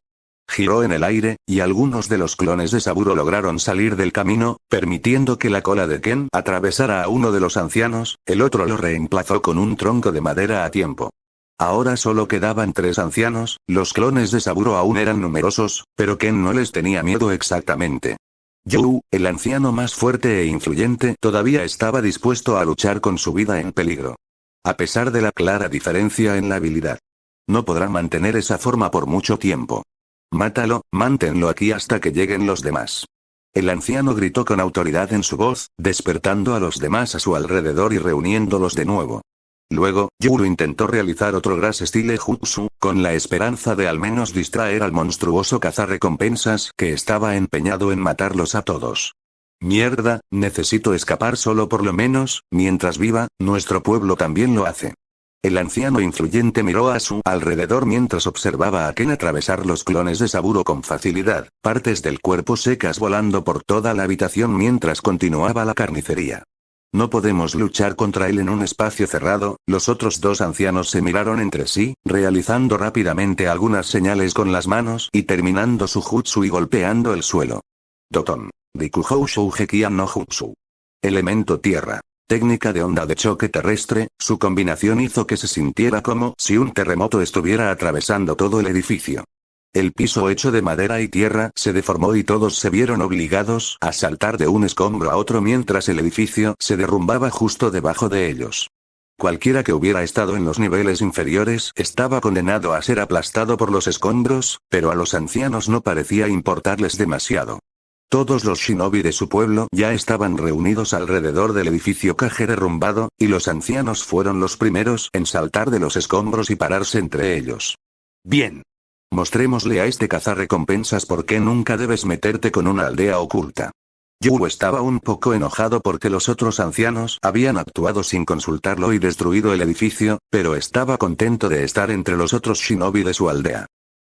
Speaker 1: Giró en el aire, y algunos de los clones de Saburo lograron salir del camino, permitiendo que la cola de Ken atravesara a uno de los ancianos, el otro lo reemplazó con un tronco de madera a tiempo. Ahora solo quedaban 3 ancianos, los clones de Saburo aún eran numerosos, pero Ken no les tenía miedo exactamente. Yu, el anciano más fuerte e influyente, todavía estaba dispuesto a luchar con su vida en peligro. A pesar de la clara diferencia en la habilidad. No podrá mantener esa forma por mucho tiempo. Mátalo, manténlo aquí hasta que lleguen los demás. El anciano gritó con autoridad en su voz, despertando a los demás a su alrededor y reuniéndolos de nuevo. Luego, Yuru intentó realizar otro Grass Style Jutsu, con la esperanza de al menos distraer al monstruoso cazarrecompensas que estaba empeñado en matarlos a todos. Mierda, necesito escapar solo por lo menos, mientras viva, nuestro pueblo también lo hace. El anciano influyente miró a su alrededor mientras observaba a Ken atravesar los clones de Saburo con facilidad, partes del cuerpo secas volando por toda la habitación mientras continuaba la carnicería. No podemos luchar contra él en un espacio cerrado. Los otros 2 ancianos se miraron entre sí, realizando rápidamente algunas señales con las manos y terminando su jutsu y golpeando el suelo. Doton. Rikuhou Shougekian no Jutsu. Elemento tierra. Técnica de onda de choque terrestre. Su combinación hizo que se sintiera como si un terremoto estuviera atravesando todo el edificio. El piso hecho de madera y tierra se deformó y todos se vieron obligados a saltar de un escombro a otro mientras el edificio se derrumbaba justo debajo de ellos. Cualquiera que hubiera estado en los niveles inferiores estaba condenado a ser aplastado por los escombros, pero a los ancianos no parecía importarles demasiado. Todos los shinobi de su pueblo ya estaban reunidos alrededor del edificio Kage derrumbado, y los ancianos fueron los primeros en saltar de los escombros y pararse entre ellos. Bien. Mostrémosle a este cazarrecompensas por qué nunca debes meterte con una aldea oculta. Yu estaba un poco enojado porque los otros ancianos habían actuado sin consultarlo y destruido el edificio, pero estaba contento de estar entre los otros shinobi de su aldea.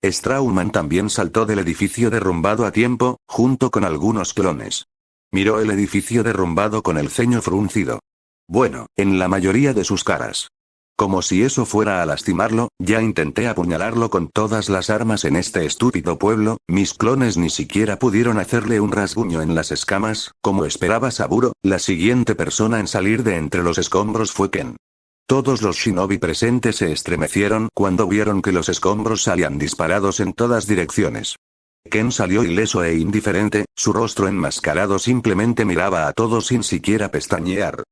Speaker 1: Strauman también saltó del edificio derrumbado a tiempo, junto con algunos clones. Miró el edificio derrumbado con el ceño fruncido. Bueno, en la mayoría de sus caras. Como si eso fuera a lastimarlo, ya intenté apuñalarlo con todas las armas en este estúpido pueblo, mis clones ni siquiera pudieron hacerle un rasguño en las escamas, como esperaba Saburo. La siguiente persona en salir de entre los escombros fue Ken. Todos los shinobi presentes se estremecieron cuando vieron que los escombros salían disparados en todas direcciones. Ken salió ileso e indiferente, su rostro enmascarado simplemente miraba a todos sin siquiera pestañear.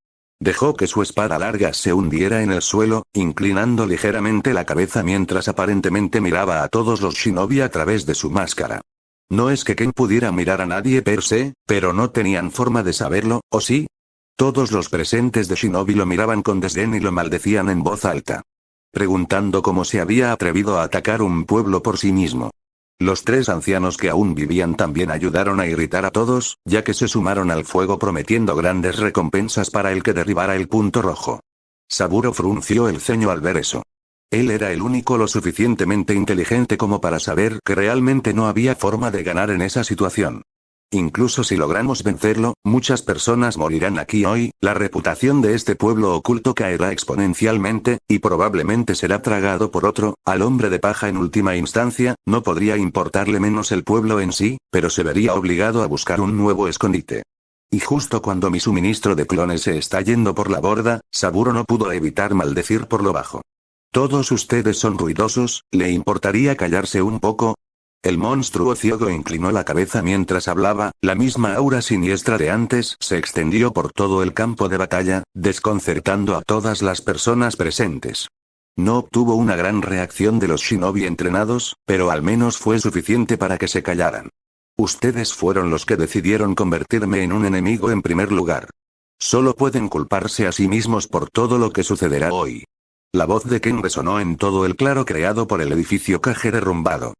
Speaker 1: Dejó que su espada larga se hundiera en el suelo, inclinando ligeramente la cabeza mientras aparentemente miraba a todos los shinobi a través de su máscara. No es que Ken pudiera mirar a nadie per se, pero no tenían forma de saberlo, ¿o sí? Todos los presentes de shinobi lo miraban con desdén y lo maldecían en voz alta. Preguntando cómo se había atrevido a atacar un pueblo por sí mismo. Los 3 ancianos que aún vivían también ayudaron a irritar a todos, ya que se sumaron al fuego prometiendo grandes recompensas para el que derribara el punto rojo. Saburo frunció el ceño al ver eso. Él era el único lo suficientemente inteligente como para saber que realmente no había forma de ganar en esa situación. Incluso si logramos vencerlo, muchas personas morirán aquí hoy, la reputación de este pueblo oculto caerá exponencialmente, y probablemente será tragado por otro. Al hombre de paja en última instancia, no podría importarle menos el pueblo en sí, pero se vería obligado a buscar un nuevo escondite. Y justo cuando mi suministro de clones se está yendo por la borda, Saburo no pudo evitar maldecir por lo bajo. Todos ustedes son ruidosos, ¿le importaría callarse un poco? El monstruo ciego inclinó la cabeza mientras hablaba, la misma aura siniestra de antes se extendió por todo el campo de batalla, desconcertando a todas las personas presentes. No obtuvo una gran reacción de los shinobi entrenados, pero al menos fue suficiente para que se callaran. Ustedes fueron los que decidieron convertirme en un enemigo en primer lugar. Solo pueden culparse a sí mismos por todo lo que sucederá hoy. La voz de Ken resonó en todo el claro creado por el edificio Kage derrumbado.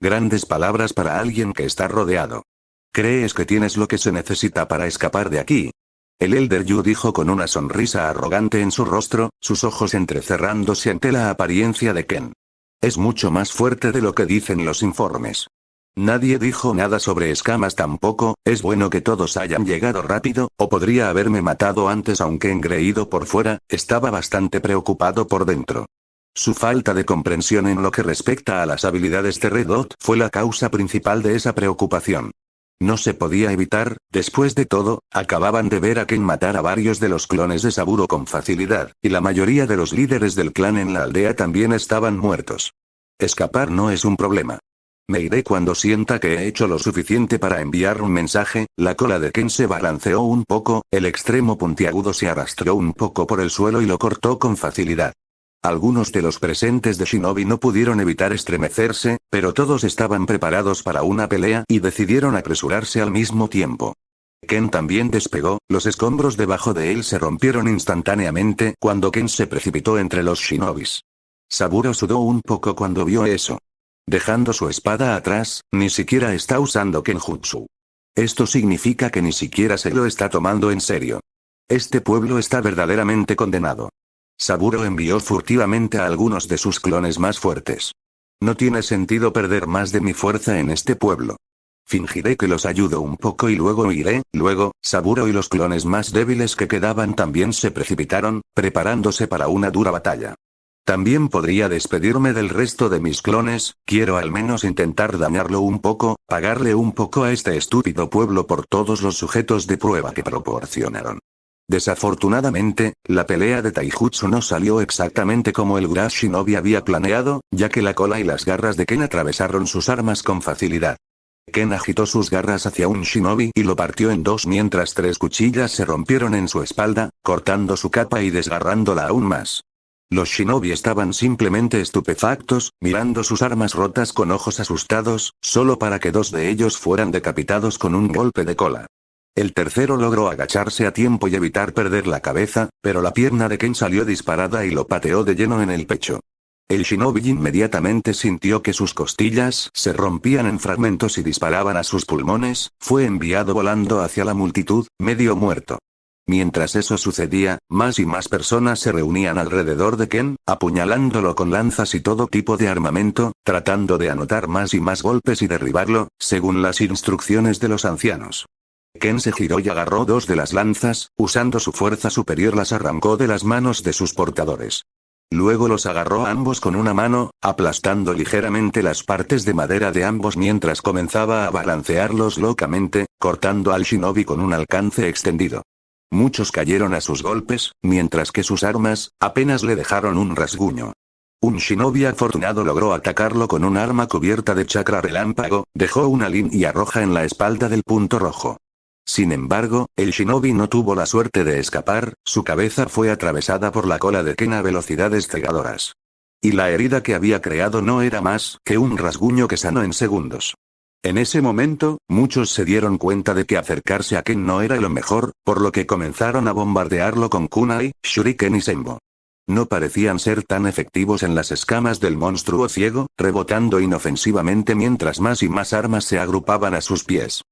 Speaker 1: Grandes palabras para alguien que está rodeado. ¿Crees que tienes lo que se necesita para escapar de aquí? El Elder Yu dijo con una sonrisa arrogante en su rostro, sus ojos entrecerrándose ante la apariencia de Ken. Es mucho más fuerte de lo que dicen los informes. Nadie dijo nada sobre escamas tampoco. Es bueno que todos hayan llegado rápido, o podría haberme matado antes aunque engreído por fuera, estaba bastante preocupado por dentro. Su falta de comprensión en lo que respecta a las habilidades de Red Dot fue la causa principal de esa preocupación. No se podía evitar, después de todo, acababan de ver a Ken matar a varios de los clones de Saburo con facilidad, y la mayoría de los líderes del clan en la aldea también estaban muertos. Escapar no es un problema. Me iré cuando sienta que he hecho lo suficiente para enviar un mensaje. La cola de Ken se balanceó un poco, el extremo puntiagudo se arrastró un poco por el suelo y lo cortó con facilidad. Algunos de los presentes de Shinobi no pudieron evitar estremecerse, pero todos estaban preparados para una pelea y decidieron apresurarse al mismo tiempo. Ken también despegó, los escombros debajo de él se rompieron instantáneamente cuando Ken se precipitó entre los shinobis. Saburo sudó un poco cuando vio eso. Dejando su espada atrás, ni siquiera está usando Kenjutsu. Esto significa que ni siquiera se lo está tomando en serio. Este pueblo está verdaderamente condenado. Saburo envió furtivamente a algunos de sus clones más fuertes. No tiene sentido perder más de mi fuerza en este pueblo. Fingiré que los ayudo un poco y luego huiré. Luego, Saburo y los clones más débiles que quedaban también se precipitaron, preparándose para una dura batalla. También podría despedirme del resto de mis clones, quiero al menos intentar dañarlo un poco, pagarle un poco a este estúpido pueblo por todos los sujetos de prueba que proporcionaron. Desafortunadamente, la pelea de Taijutsu no salió exactamente como el Gurash Shinobi había planeado, ya que la cola y las garras de Ken atravesaron sus armas con facilidad. Ken agitó sus garras hacia un shinobi y lo partió en dos mientras 3 cuchillas se rompieron en su espalda, cortando su capa y desgarrándola aún más. Los shinobi estaban simplemente estupefactos, mirando sus armas rotas con ojos asustados, solo para que 2 de ellos fueran decapitados con un golpe de cola. El tercero logró agacharse a tiempo y evitar perder la cabeza, pero la pierna de Ken salió disparada y lo pateó de lleno en el pecho. El shinobi inmediatamente sintió que sus costillas se rompían en fragmentos y disparaban a sus pulmones, fue enviado volando hacia la multitud, medio muerto. Mientras eso sucedía, más y más personas se reunían alrededor de Ken, apuñalándolo con lanzas y todo tipo de armamento, tratando de anotar más y más golpes y derribarlo, según las instrucciones de los ancianos. Ken se giró y agarró 2 de las lanzas, usando su fuerza superior las arrancó de las manos de sus portadores. Luego los agarró a ambos con una mano, aplastando ligeramente las partes de madera de ambos mientras comenzaba a balancearlos locamente, cortando al shinobi con un alcance extendido. Muchos cayeron a sus golpes, mientras que sus armas, apenas le dejaron un rasguño. Un shinobi afortunado logró atacarlo con un arma cubierta de chakra relámpago, dejó una línea roja en la espalda del punto rojo. Sin embargo, el shinobi no tuvo la suerte de escapar, su cabeza fue atravesada por la cola de Ken a velocidades cegadoras. Y la herida que había creado no era más que un rasguño que sanó en segundos. En ese momento, muchos se dieron cuenta de que acercarse a Ken no era lo mejor, por lo que comenzaron a bombardearlo con kunai, shuriken y senbo. No parecían ser tan efectivos en las escamas del monstruo ciego, rebotando inofensivamente mientras más y más armas se agrupaban a sus pies.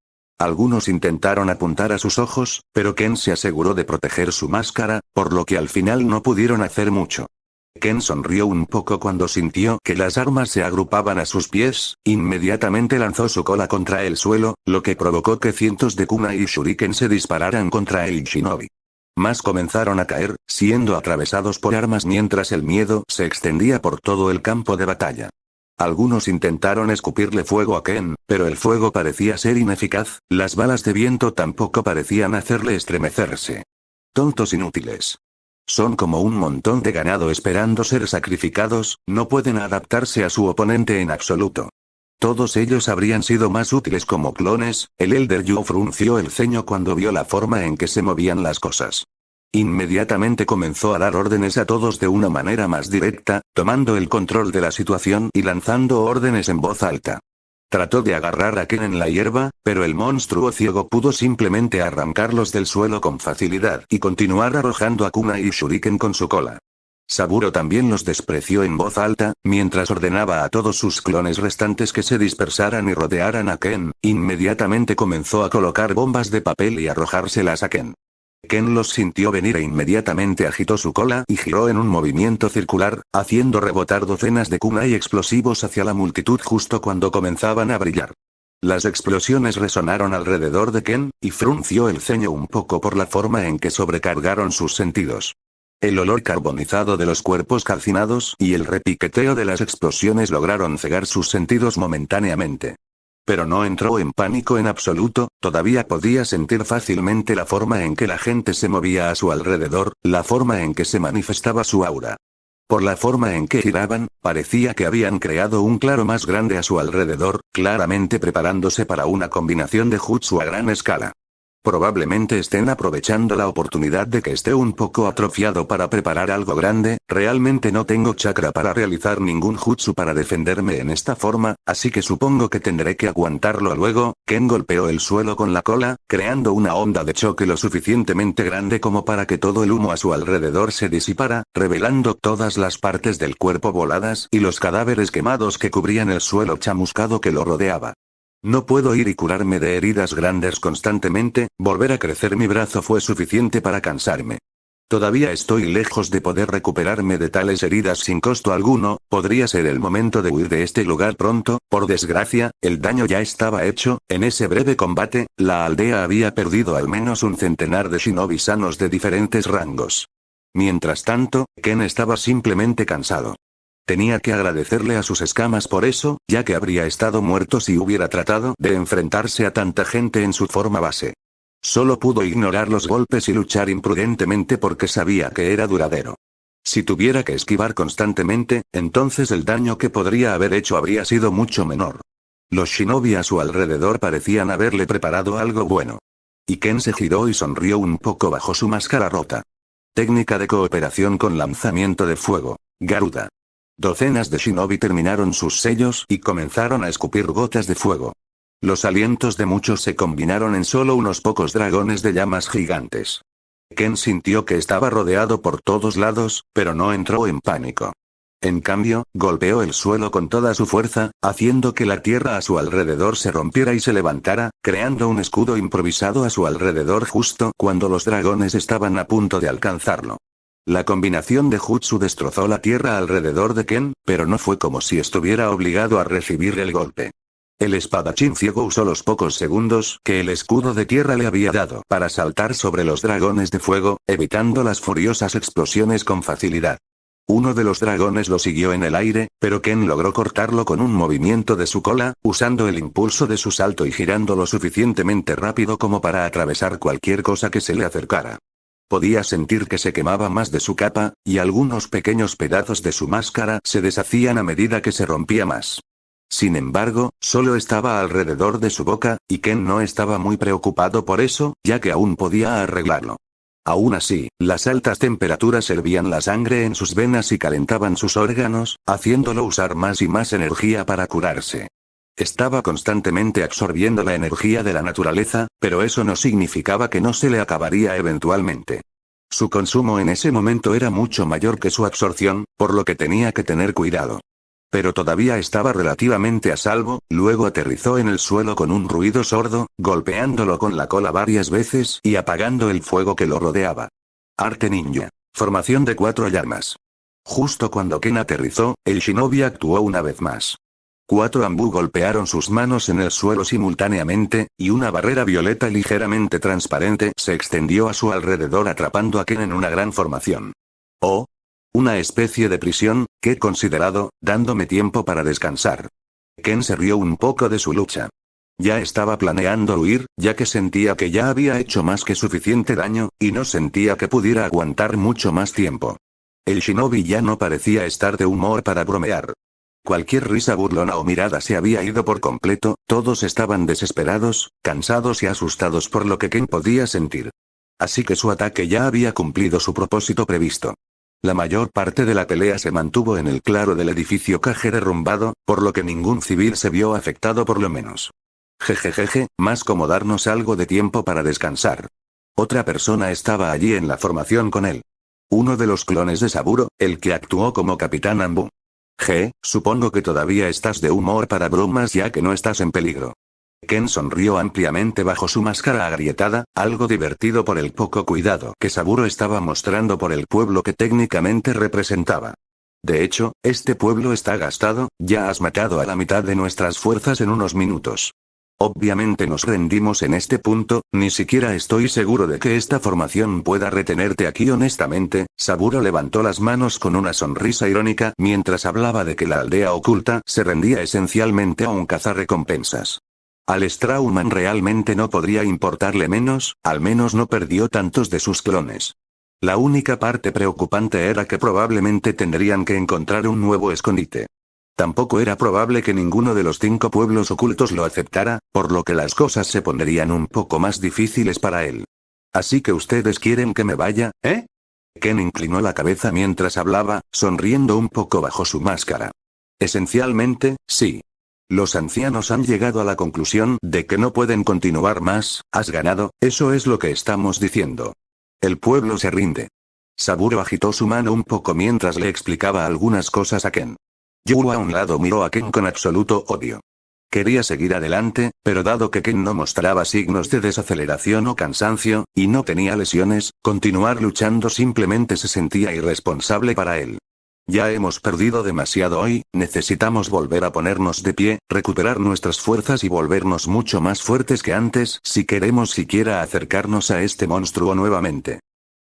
Speaker 1: Algunos intentaron apuntar a sus ojos, pero Ken se aseguró de proteger su máscara, por lo que al final no pudieron hacer mucho. Ken sonrió un poco cuando sintió que las armas se agrupaban a sus pies, inmediatamente lanzó su cola contra el suelo, lo que provocó que cientos de kunai y shuriken se dispararan contra el shinobi. Más comenzaron a caer, siendo atravesados por armas mientras el miedo se extendía por todo el campo de batalla. Algunos intentaron escupirle fuego a Ken, pero el fuego parecía ser ineficaz, las balas de viento tampoco parecían hacerle estremecerse. Tontos inútiles. Son como un montón de ganado esperando ser sacrificados, no pueden adaptarse a su oponente en absoluto. Todos ellos habrían sido más útiles como clones. El Elder Yu frunció el ceño cuando vio la forma en que se movían las cosas. Inmediatamente comenzó a dar órdenes a todos de una manera más directa, tomando el control de la situación y lanzando órdenes en voz alta. Trató de agarrar a Ken en la hierba, pero el monstruo ciego pudo simplemente arrancarlos del suelo con facilidad y continuar arrojando a kunai y shuriken con su cola. Saburo también los despreció en voz alta, mientras ordenaba a todos sus clones restantes que se dispersaran y rodearan a Ken. Inmediatamente comenzó a colocar bombas de papel y arrojárselas a Ken. Ken los sintió venir e inmediatamente agitó su cola y giró en un movimiento circular, haciendo rebotar docenas de kunai explosivos hacia la multitud justo cuando comenzaban a brillar. Las explosiones resonaron alrededor de Ken, y frunció el ceño un poco por la forma en que sobrecargaron sus sentidos. El olor carbonizado de los cuerpos calcinados y el repiqueteo de las explosiones lograron cegar sus sentidos momentáneamente. pero no entró en pánico en absoluto, todavía podía sentir fácilmente la forma en que la gente se movía a su alrededor, la forma en que se manifestaba su aura. Por la forma en que giraban, parecía que habían creado un claro más grande a su alrededor, claramente preparándose para una combinación de jutsu a gran escala. Probablemente estén aprovechando la oportunidad de que esté un poco atrofiado para preparar algo grande. Realmente no tengo chakra para realizar ningún jutsu para defenderme en esta forma, así que supongo que tendré que aguantarlo luego. Ken golpeó el suelo con la cola, creando una onda de choque lo suficientemente grande como para que todo el humo a su alrededor se disipara, revelando todas las partes del cuerpo voladas y los cadáveres quemados que cubrían el suelo chamuscado que lo rodeaba. No puedo ir y curarme de heridas grandes constantemente, volver a crecer mi brazo fue suficiente para cansarme. Todavía estoy lejos de poder recuperarme de tales heridas sin costo alguno, podría ser el momento de huir de este lugar pronto. Por desgracia, el daño ya estaba hecho. En ese breve combate, la aldea había perdido al menos un centenar de shinobi sanos de diferentes rangos. Mientras tanto, Ken estaba simplemente cansado. Tenía que agradecerle a sus escamas por eso, ya que habría estado muerto si hubiera tratado de enfrentarse a tanta gente en su forma base. Solo pudo ignorar los golpes y luchar imprudentemente porque sabía que era duradero. Si tuviera que esquivar constantemente, entonces el daño que podría haber hecho habría sido mucho menor. Los shinobi a su alrededor parecían haberle preparado algo bueno. Y Ken se giró y sonrió un poco bajo su máscara rota. Técnica de cooperación con lanzamiento de fuego. Garuda. Docenas de shinobi terminaron sus sellos y comenzaron a escupir gotas de fuego. Los alientos de muchos se combinaron en solo unos pocos dragones de llamas gigantes. Ken sintió que estaba rodeado por todos lados, pero no entró en pánico. En cambio, golpeó el suelo con toda su fuerza, haciendo que la tierra a su alrededor se rompiera y se levantara, creando un escudo improvisado a su alrededor justo cuando los dragones estaban a punto de alcanzarlo. La combinación de jutsu destrozó la tierra alrededor de Ken, pero no fue como si estuviera obligado a recibir el golpe. El espadachín ciego usó los pocos segundos que el escudo de tierra le había dado para saltar sobre los dragones de fuego, evitando las furiosas explosiones con facilidad. Uno de los dragones lo siguió en el aire, pero Ken logró cortarlo con un movimiento de su cola, usando el impulso de su salto y girando lo suficientemente rápido como para atravesar cualquier cosa que se le acercara. Podía sentir que se quemaba más de su capa, y algunos pequeños pedazos de su máscara se deshacían a medida que se rompía más. Sin embargo, solo estaba alrededor de su boca, y Ken no estaba muy preocupado por eso, ya que aún podía arreglarlo. Aún así, las altas temperaturas hervían la sangre en sus venas y calentaban sus órganos, haciéndolo usar más y más energía para curarse. Estaba constantemente absorbiendo la energía de la naturaleza, pero eso no significaba que no se le acabaría eventualmente. Su consumo en ese momento era mucho mayor que su absorción, por lo que tenía que tener cuidado. Pero todavía estaba relativamente a salvo, luego aterrizó en el suelo con un ruido sordo, golpeándolo con la cola varias veces y apagando el fuego que lo rodeaba. Arte ninja. Formación de 4 llamas. Justo cuando Ken aterrizó, el shinobi actuó una vez más. 4 ambú golpearon sus manos en el suelo simultáneamente, y una barrera violeta ligeramente transparente se extendió a su alrededor atrapando a Ken en una gran formación. Oh. Una especie de prisión, que he considerado, dándome tiempo para descansar. Ken se rió un poco de su lucha. Ya estaba planeando huir, ya que sentía que ya había hecho más que suficiente daño, y no sentía que pudiera aguantar mucho más tiempo. El shinobi ya no parecía estar de humor para bromear. Cualquier risa burlona o mirada se había ido por completo, todos estaban desesperados, cansados y asustados por lo que Ken podía sentir. Así que su ataque ya había cumplido su propósito previsto. La mayor parte de la pelea se mantuvo en el claro del edificio Kage derrumbado, por lo que ningún civil se vio afectado por lo menos. Jejejeje, más como darnos algo de tiempo para descansar. Otra persona estaba allí en la formación con él. Uno de los clones de Saburo, el que actuó como Capitán Ambu. Supongo que todavía estás de humor para bromas ya que no estás en peligro. Ken sonrió ampliamente bajo su máscara agrietada, algo divertido por el poco cuidado que Saburo estaba mostrando por el pueblo que técnicamente representaba. De hecho, este pueblo está gastado, ya has matado a la mitad de nuestras fuerzas en unos minutos. Obviamente nos rendimos en este punto, ni siquiera estoy seguro de que esta formación pueda retenerte aquí honestamente. Saburo levantó las manos con una sonrisa irónica mientras hablaba de que la aldea oculta se rendía esencialmente a un cazarrecompensas. Al Strawman realmente no podría importarle menos, al menos no perdió tantos de sus clones. La única parte preocupante era que probablemente tendrían que encontrar un nuevo escondite. Tampoco era probable que ninguno de los 5 pueblos ocultos lo aceptara, por lo que las cosas se pondrían un poco más difíciles para él. Así que ustedes quieren que me vaya, ¿eh? Ken inclinó la cabeza mientras hablaba, sonriendo un poco bajo su máscara. Esencialmente, sí. Los ancianos han llegado a la conclusión de que no pueden continuar más. Has ganado, eso es lo que estamos diciendo. El pueblo se rinde. Saburo agitó su mano un poco mientras le explicaba algunas cosas a Ken. Yu a un lado miró a Ken con absoluto odio. Quería seguir adelante, pero dado que Ken no mostraba signos de desaceleración o cansancio, y no tenía lesiones, continuar luchando simplemente se sentía irresponsable para él. Ya hemos perdido demasiado hoy, necesitamos volver a ponernos de pie, recuperar nuestras fuerzas y volvernos mucho más fuertes que antes si queremos siquiera acercarnos a este monstruo nuevamente.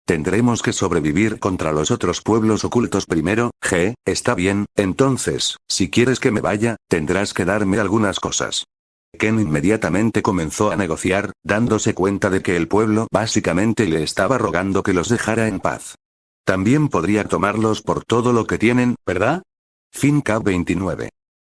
Speaker 1: Tendremos que sobrevivir contra los otros pueblos ocultos primero. Está bien, entonces, si quieres que me vaya, tendrás que darme algunas cosas. Ken inmediatamente comenzó a negociar, dándose cuenta de que el pueblo básicamente le estaba rogando que los dejara en paz. También podría tomarlos por todo lo que tienen, ¿verdad? Fin K 29.